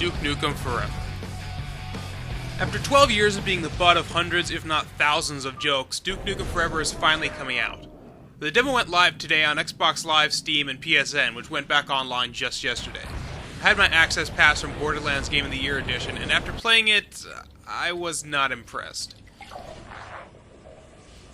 Duke Nukem Forever. After 12 years of being the butt of hundreds, if not thousands of jokes, Duke Nukem Forever is finally coming out. The demo went live today on Xbox Live, Steam, and PSN, which went back online just yesterday. I had my access pass from Borderlands Game of the Year edition, and after playing it, I was not impressed.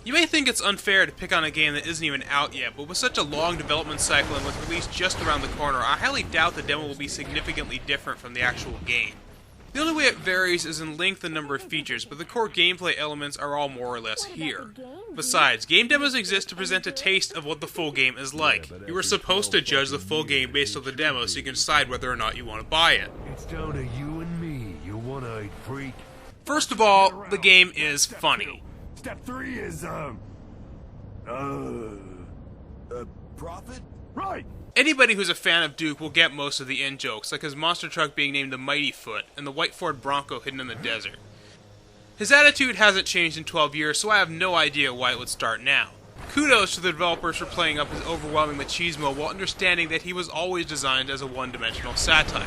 You may think it's unfair to pick on a game that isn't even out yet, but with such a long development cycle and with release just around the corner, I highly doubt the demo will be significantly different from the actual game. The only way it varies is in length and number of features, but the core gameplay elements are all more or less here. Besides, game demos exist to present a taste of what the full game is like. You are supposed to judge the full game based on the demo so you can decide whether or not you want to buy it. It's down to you and me, you one-eyed freak. First of all, the game is funny. Step 3 is, profit? Right! Anybody who's a fan of Duke will get most of the in-jokes, like his monster truck being named the Mighty Foot, and the white Ford Bronco hidden in the desert. His attitude hasn't changed in 12 years, so I have no idea why it would start now. Kudos to the developers for playing up his overwhelming machismo while understanding that he was always designed as a one-dimensional satire.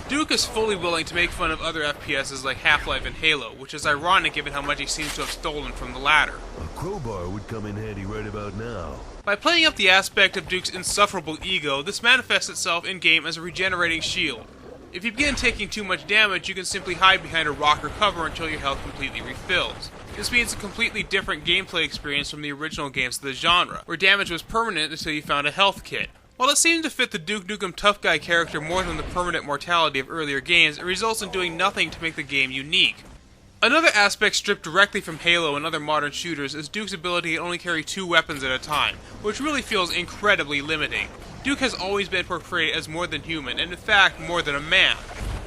Duke is fully willing to make fun of other FPSs like Half-Life and Halo, which is ironic given how much he seems to have stolen from the latter. A crowbar would come in handy right about now. By playing up the aspect of Duke's insufferable ego, this manifests itself in-game as a regenerating shield. If you begin taking too much damage, you can simply hide behind a rock or cover until your health completely refills. This means a completely different gameplay experience from the original games of the genre, where damage was permanent until you found a health kit. While it seemed to fit the Duke Nukem tough guy character more than the permanent mortality of earlier games, it results in doing nothing to make the game unique. Another aspect stripped directly from Halo and other modern shooters is Duke's ability to only carry 2 weapons at a time, which really feels incredibly limiting. Duke has always been portrayed as more than human, and in fact, more than a man.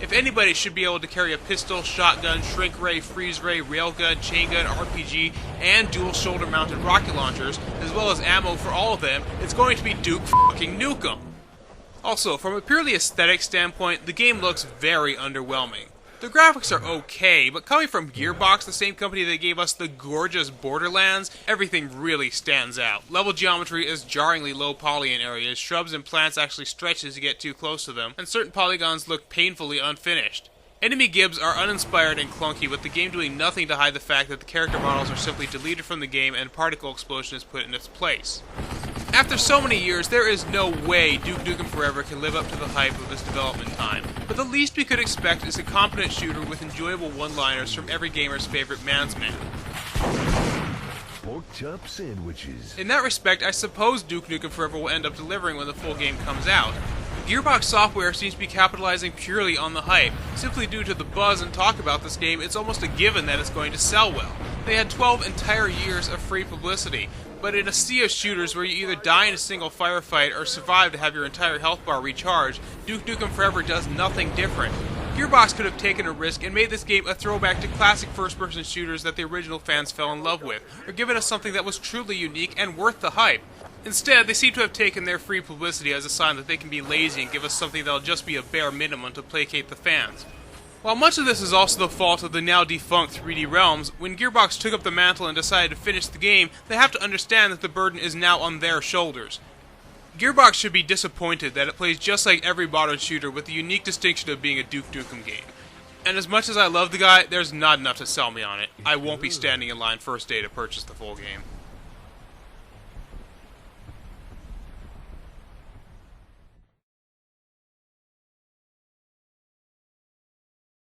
If anybody should be able to carry a pistol, shotgun, shrink ray, freeze ray, railgun, chain gun, RPG, and dual shoulder-mounted rocket launchers, as well as ammo for all of them, it's going to be Duke fucking Nukem. Also, from a purely aesthetic standpoint, the game looks very underwhelming. The graphics are okay, but coming from Gearbox, the same company that gave us the gorgeous Borderlands, everything really stands out. Level geometry is jarringly low poly in areas, shrubs and plants actually stretch as you get too close to them, and certain polygons look painfully unfinished. Enemy gibs are uninspired and clunky, with the game doing nothing to hide the fact that the character models are simply deleted from the game and a particle explosion is put in its place. After so many years, there is no way Duke Nukem Forever can live up to the hype of its development time, but the least we could expect is a competent shooter with enjoyable one-liners from every gamer's favorite man's man. Pork chop sandwiches. In that respect, I suppose Duke Nukem Forever will end up delivering when the full game comes out. Gearbox Software seems to be capitalizing purely on the hype. Simply due to the buzz and talk about this game, it's almost a given that it's going to sell well. They had 12 entire years of free publicity, but in a sea of shooters where you either die in a single firefight or survive to have your entire health bar recharged, Duke Nukem Forever does nothing different. Gearbox could have taken a risk and made this game a throwback to classic first-person shooters that the original fans fell in love with, or given us something that was truly unique and worth the hype. Instead, they seem to have taken their free publicity as a sign that they can be lazy and give us something that'll just be a bare minimum to placate the fans. While much of this is also the fault of the now defunct 3D Realms, when Gearbox took up the mantle and decided to finish the game, they have to understand that the burden is now on their shoulders. Gearbox should be disappointed that it plays just like every modern shooter with the unique distinction of being a Duke Nukem game. And as much as I love the guy, there's not enough to sell me on it. I won't be standing in line first day to purchase the full game.